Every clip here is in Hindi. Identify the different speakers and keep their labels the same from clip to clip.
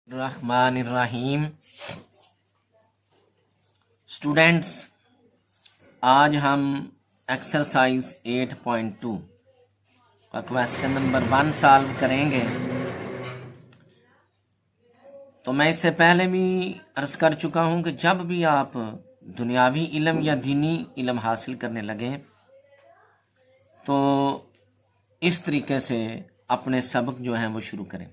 Speaker 1: रहमानिर्रहीम। स्टूडेंट्स, आज हम एक्सरसाइज 8.2 का क्वेश्चन नंबर 1 सॉल्व करेंगे। तो मैं इससे पहले भी अर्ज कर चुका हूं कि जब भी आप दुनियावी इल्म या दीनी इल्म हासिल करने लगे तो इस तरीके से अपने सबक जो हैं वो शुरू करें।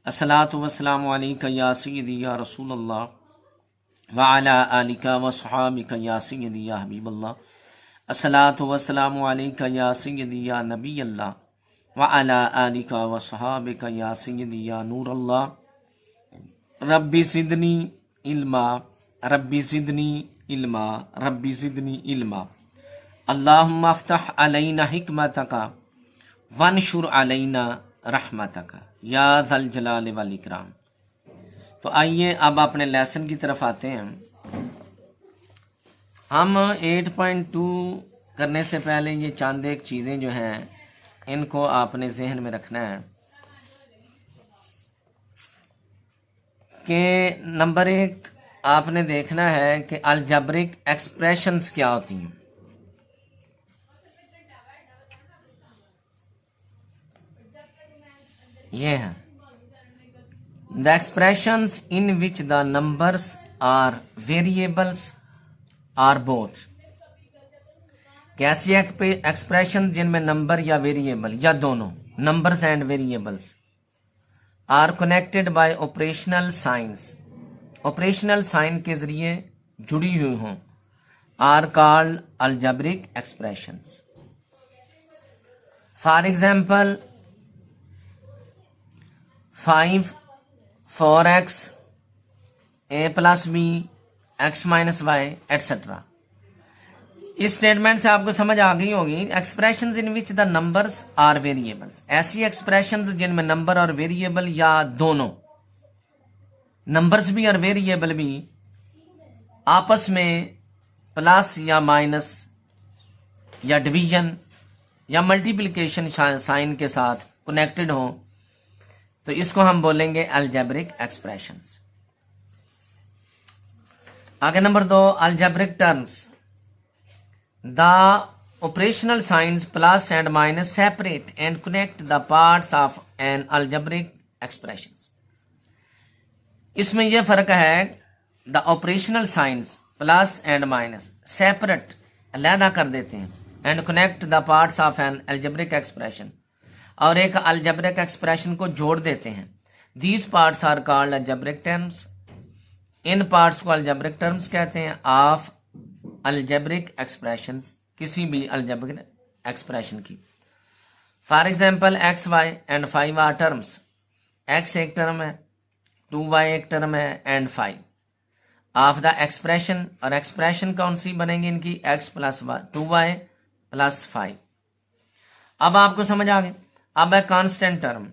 Speaker 1: अस्सलातु वस्सलामु अलैका या सय्यदी या रसूलल्लाह व अला आलिका व सहाबिका या सय्यदी या हबीबल्लाह। अस्सलातु वस्सलामु अलैका या सय्यदी या नबीयल्लाह व अला आलिका व सहाबिका या सय्यदी या नूरल्लाह। रब्बी ज़िदनी इल्मा, रब्बी ज़िदनी इल्मा, रब्बी ज़िदनी इल्मा। अल्लाहुम्मा अफ्तह अलैना हिकमतका वनशुर अलैना रहमतका या ज़ल जलाल वल इकराम। तो आइए अब अपने लेसन की तरफ आते हैं। हम 8.2 करने से पहले ये चंद एक चीज़ें जो हैं इनको आपने जहन में रखना है कि नंबर 1 आपने देखना है कि अलजेब्रिक एक्सप्रेशंस क्या होती हैं। ये है the expressions in which the numbers or variables or both. कैसी एक्सप्रेशन जिनमें नंबर या वेरिएबल या दोनों numbers and variables are connected by operational signs, operational sign के जरिए जुड़ी हुई हों, are called algebraic expressions. For example 5 4x a plus b x minus y etcetera. इस स्टेटमेंट से आपको समझ आ गई होगी expressions in which the numbers or variables, ऐसी एक्सप्रेशंस जिनमें नंबर और वेरिएबल या दोनों नंबर्स भी और वेरिएबल भी आपस में प्लस या माइनस या डिवीजन या मल्टीप्लिकेशन साइन के साथ कनेक्टेड हो, तो इसको हम बोलेंगे अलजेब्रिक एक्सप्रेशंस। आगे number 2 algebraic terms. The operational signs plus and minus separate and connect the parts of an algebraic expressions. इसमें यह फर्क है the operational signs plus and minus separate अलहदा कर देते हैं and connect the parts of an algebraic expression, और एक अलजेब्रिक एक्सप्रेशन को जोड़ देते हैं। These parts are called algebraic terms. इन पार्ट्स को अलजेब्रिक टर्म्स कहते हैं ऑफ अलजेब्रिक एक्सप्रेशंस, किसी भी अलजेब्रिक एक्सप्रेशन की। For example X Y and 5 are terms. X एक टर्म है, 2y एक टर्म है एंड 5 ऑफ द एक्सप्रेशन, और एक्सप्रेशन कौन सी बनेगी इनकी x प्लस 2y प्लस 5। अब आपको समझ आ गई। अब है constant term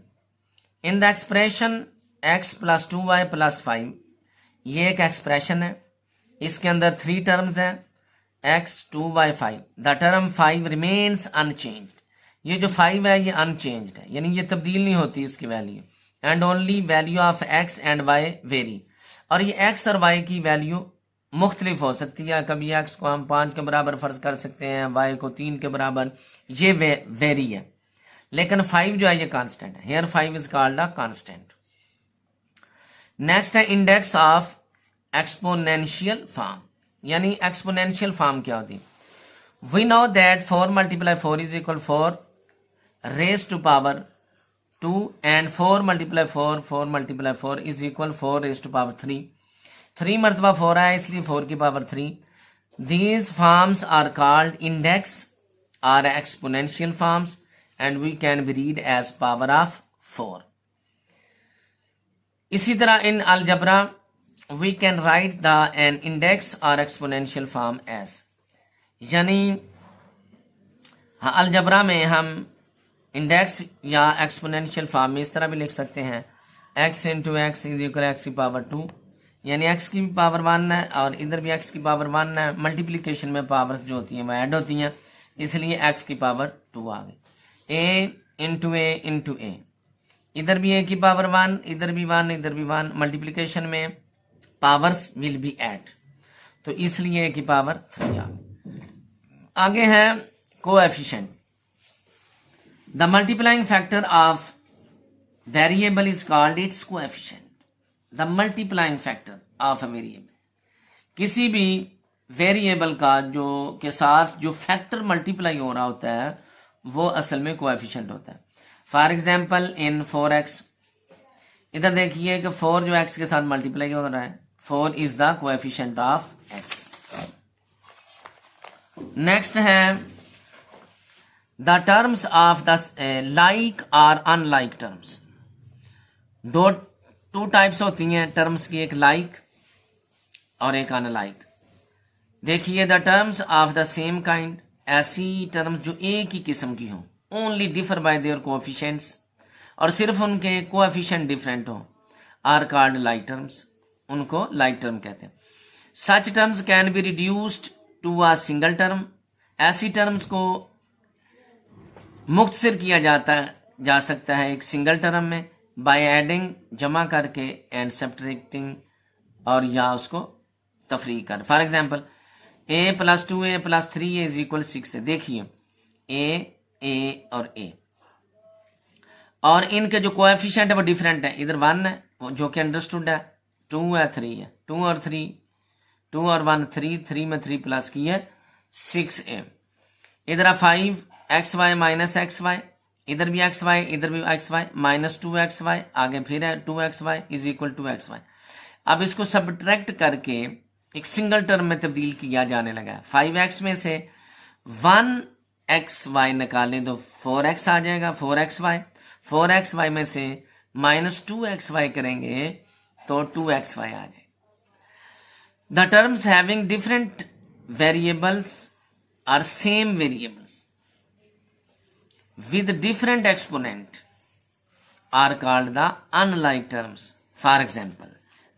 Speaker 1: in the expression x plus 2y plus 5। ये एक एक्सप्रेशन है, इसके अंदर 3 टर्म्स हैं x 2y 5। The term 5 remains unchanged. ये जो 5 है ये अनचेंज्ड है, यानी ये तब्दील नहीं होती इसकी value. And only value of x and y very, और ये x और y की वैल्यू मुख्तलिफ हो सकती है। कभी x को हम 5 के बराबर फर्ज कर सकते हैं, y को 3 के बराबर, ये वेरी है। लेकिन 5 जो है ये कांस्टेंट है। Here 5 is called a constant. Next है इंडेक्स ऑफ एक्सपोनेंशियल फॉर्म, यानी एक्सपोनेंशियल फॉर्म क्या होती है। We know that 4 multiply 4 is equal 4 raise to power 2 and 4 multiply 4 4 multiply 4 is equal 4 raise to power 3। 3 मरतबा 4 है इसलिए 4 की power 3। These forms are called index or exponential forms and we can be read as power of 4. इसी तरह in algebra we can write the an index or exponential form as, यानी अलजबरा में हम इंडेक्स या एक्सपोनेंशियल फॉर्म में इस तरह भी लिख सकते हैं x into x is equal x की पावर 2, यानी x की पावर 1 है और इधर भी x की पावर 1 है। मल्टीप्लिकेशन में पावर्स जो होती हैं वो ऐड होती हैं, इसलिए x की पावर 2 आ गई। a इंटू ए इंटू ए, इधर भी a की पावर 1, इधर भी 1, इधर भी 1, मल्टीप्लीकेशन में पावर्स विल बी ऐड, तो इसलिए a की पावर 3 आ। आगे है coefficient. The multiplying factor of variable is called its coefficient. The multiplying factor of a variable, किसी भी वेरिएबल का जो के साथ जो फैक्टर मल्टीप्लाई हो रहा होता है वो असल में कोएफिशिएंट होता है। फॉर एग्जाम्पल इन 4x, इधर देखिए कि 4 जो x के साथ मल्टीप्लाई हो रहा है, 4 is the coefficient of x। Next है the terms of the like और अनलाइक टर्म्स। टू टाइप्स होती हैं टर्म्स की, एक लाइक और एक अनलाइक। देखिए the terms of the same kind, ऐसी टर्म्स जो एक ही किस्म की हो, only differ by their coefficients, और सिर्फ उनके कोएफिशिएंट डिफरेंट हो, आर कॉल्ड लाइक टर्म्स, उनको लाइक टर्म कहते हैं। Such terms can be reduced to a single term, ऐसी टर्म्स को मुख्तसर किया जा सकता है एक सिंगल टर्म में, बाय एडिंग, जमा करके, एंड सब्ट्रैक्टिंग, और या उसको तफरी कर। For example a + 2a + 3a = 6 है। देखिए a और a, और इनके जो कोएफिशिएंट है वो डिफरेंट है। इधर 1 है जो कि अंडरस्टूड है, 2 है, 3 है, 2 और 3, 2 और 1 3, 3 में 3 प्लस की है 6a। इधर 5 xy - xy, इधर भी xy, इधर भी xy, -2xy, आगे फिर है 2xy = xy। अब इसको सब्ट्रैक्ट करके एक सिंगल टर्म में तब्दील किया जाने लगा। 5x में से 1xy निकालें तो 4x आ जाएगा, 4xy। 4xy में से -2xy करेंगे तो 2xy आ जाएगा। The terms having different variables are same variables with different exponent are called the unlike terms. For example,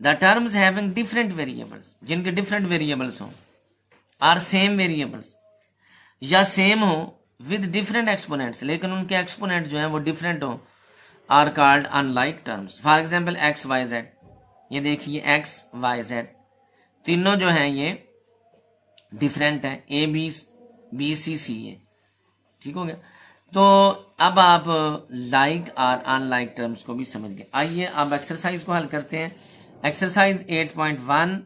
Speaker 1: the terms having different variables, जिनके different variables हो, are same variables, या same हो with different exponents, लेकिन उनके exponent जो हैं वो different हो, are called unlike terms. For example, x, y, z, ये देखिए x, y, z तीनों जो हैं ये different हैं, a, b, c, c है। ठीक हो गया। तो अब आप लाइक और अनलाइक टर्म्स को भी समझ गए। आइए अब एक्सरसाइज को हल करते हैं। एक्सरसाइज 8.1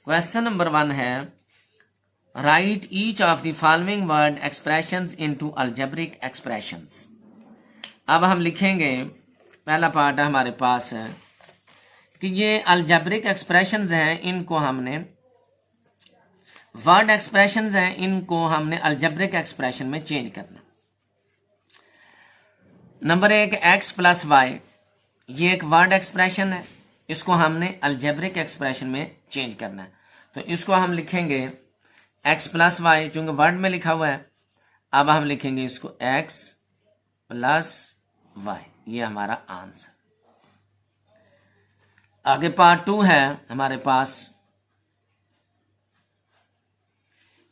Speaker 1: क्वेश्चन नंबर 1 है right each of the following word expressions into algebraic expressions. अब हम लिखेंगे, पहला पार्ट हमारे पास है कि ये अलजेब्रिक एक्सप्रेशंस हैं, इनको हमने वर्ड एक्सप्रेशंस हैं, इनको हमने अलजेब्रिक एक्सप्रेशन में चेंज करना। नंबर 1 x + y, ये एक वर्ड एक्सप्रेशन है, इसको हमने अलजेब्रिक एक्सप्रेशन में चेंज करना है। तो इसको हम लिखेंगे x + y, चूंकि वर्ड में लिखा हुआ है, अब हम लिखेंगे इसको x + y, ये हमारा आंसर। आगे पार्ट 2 है हमारे पास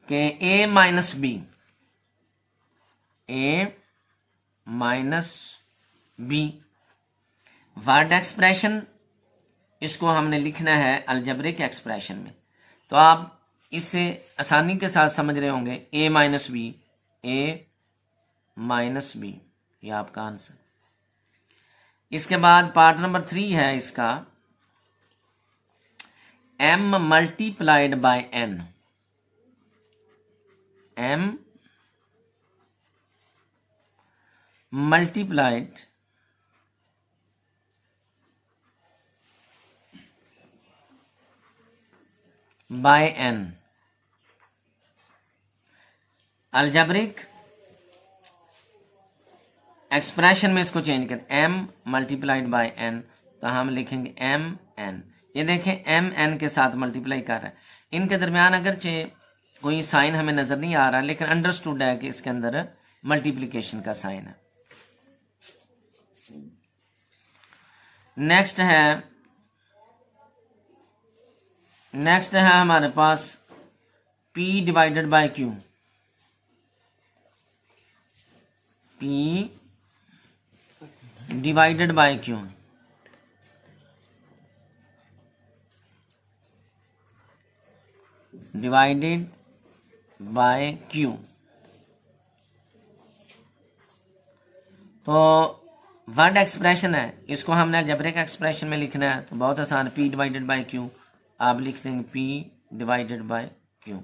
Speaker 1: कि a - b, b word expression, इसको हमने लिखना है अलजेब्रिक एक्सप्रेशन में। तो आप इससे आसानी के साथ समझ रहे होंगे a - b, ये आपका आंसर। इसके बाद पार्ट नंबर 3 है इसका m × n, m multiplied by n। Algebraic expression में इसको चेंज कर m × n, तो हम लिखेंगे mn। ये देखें mn के साथ मल्टीप्लाई कर रहा है, इनके दरमियान अगरचे कोई साइन हमें नजर नहीं आ रहा, लेकिन अंडरस्टूड है कि इसके अंदर मल्टीप्लिकेशन का साइन है। नेक्स्ट है हमारे पास p / q, p divided by Q, divided by Q. तो वर्ड एक्सप्रेशन है, इसको हमने अलजेब्रिक एक्सप्रेशन में लिखना है तो बहुत आसान, P डिवाइडेड बाय क्यू, आप लिख देंगे P divided by q.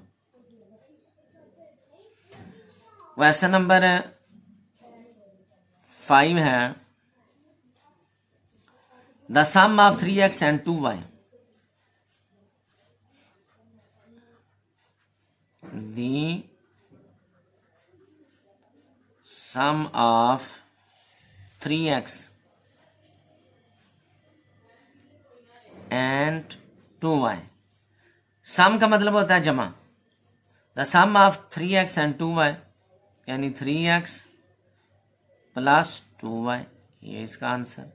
Speaker 1: Question number 5 है, the sum of 3x and 2y, the sum of 3x and 2y। Sum का मतलब होता है जमा। The sum of 3x and 2y यानी 3x प्लस 2y, ये इसका आंसर।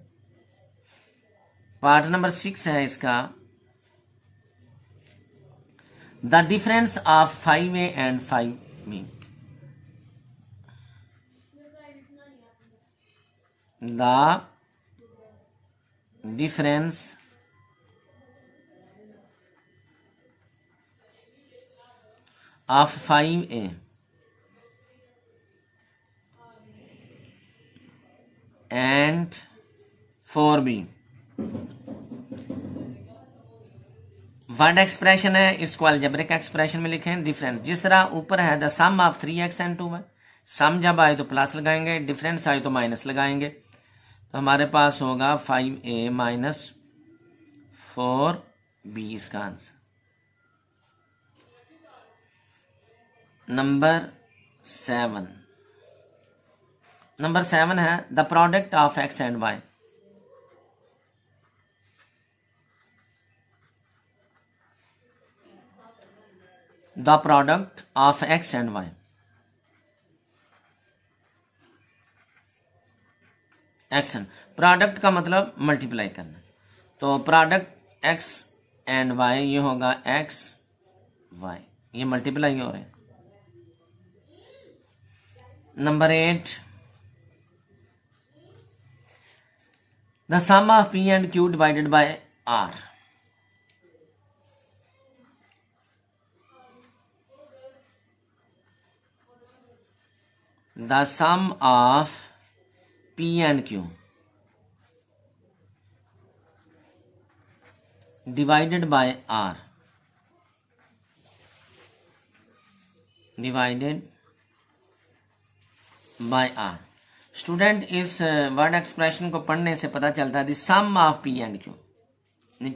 Speaker 1: पार्ट नंबर 6 है इसका, the difference of 5a and 5b, the difference of 5a and 4b। Word expression है, इसको अलजेब्रिक एक्सप्रेशन में लिखें। डिफरेंस जिस तरह ऊपर है, the sum of 3x and 2y, sum जब आए तो प्लस लगाएंगे, डिफरेंस आए तो माइनस लगाएंगे, तो हमारे पास होगा 5a माइनस 4b इसका आंसर। नंबर 7 है, the product of x and y, the product of x and y। Action, product का मतलब मल्टीप्लाई करना, तो प्रोडक्ट x एंड y ये होगा x y, ये मल्टीप्लाई हो रहे हैं। Number 8, the sum of p and q divided by r, the sum of P and Q divided by R, divided by R। Student, इस वर्ड एक्सप्रेशन को पढ़ने से पता चलता है the sum of P and Q,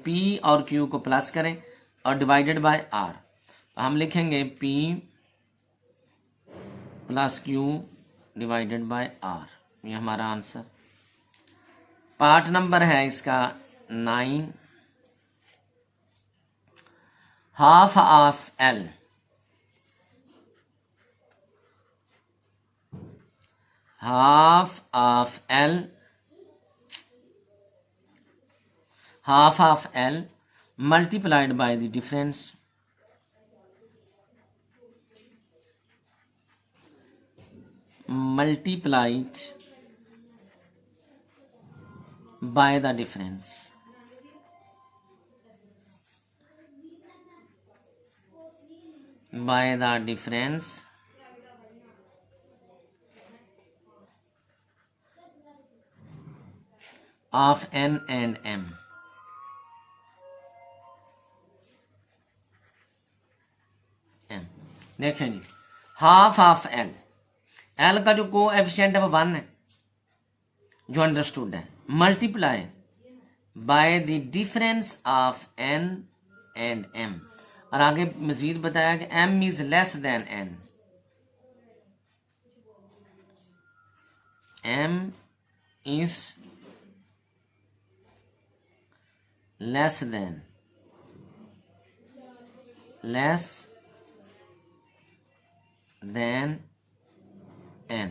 Speaker 1: P और Q को प्लस करें और डिवाइडेड बाय R, तो हम लिखेंगे P plus Q divided by R, ये हमारा आंसर। पार्ट नंबर है इसका 9, half of L, half of L, half of L multiplied by the difference multiplied by the difference, by the difference of n and m। देखें जी, हाफ ऑफ एल, एल का जो कोएफिशिएंट है वो 1 है, जो अंडरस्टूड है, multiply by the difference of n and m, और आगे मजीद बताया कि m is less than n, m is less than n।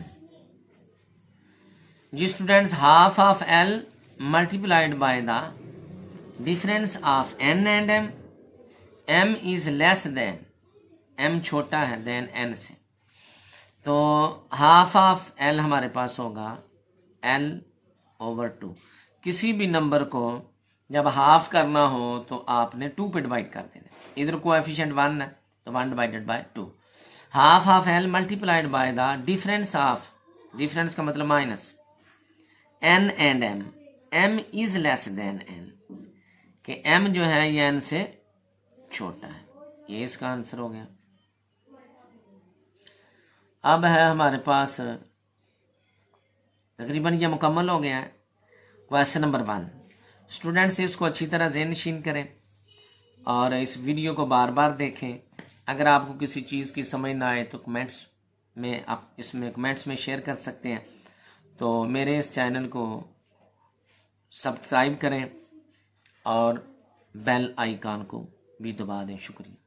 Speaker 1: जी students, half of l multiplied by the difference of n and m, m is less than, m छोटा है देन n से, तो हाफ ऑफ l हमारे पास होगा l ओवर 2। किसी भी नंबर को जब हाफ करना हो तो आपने 2 पे डिवाइड कर देना। इधर कोएफिशिएंट 1 है तो 1 divided by 2। Half of L multiplied by the difference of, difference का मतलब minus, n and m, m is less than n, कि एम जो है ये एन से छोटा है। ये इसका आंसर हो गया। अब है हमारे पास, तकरीबन ये मुकम्मल हो गया है क्वेश्चन नंबर 1। स्टूडेंट्स इसको अच्छी तरह ज़हन नशीन करें और इस वीडियो को बार बार देखें। अगर आपको किसी चीज़ की समझ ना आए तो कमेंट्स में आप इसमें कमेंट्स में शेयर कर सकते हैं। तो मेरे इस चैनल को सब्सक्राइब करें और बेल आइकन को भी दबा दें। शुक्रिया।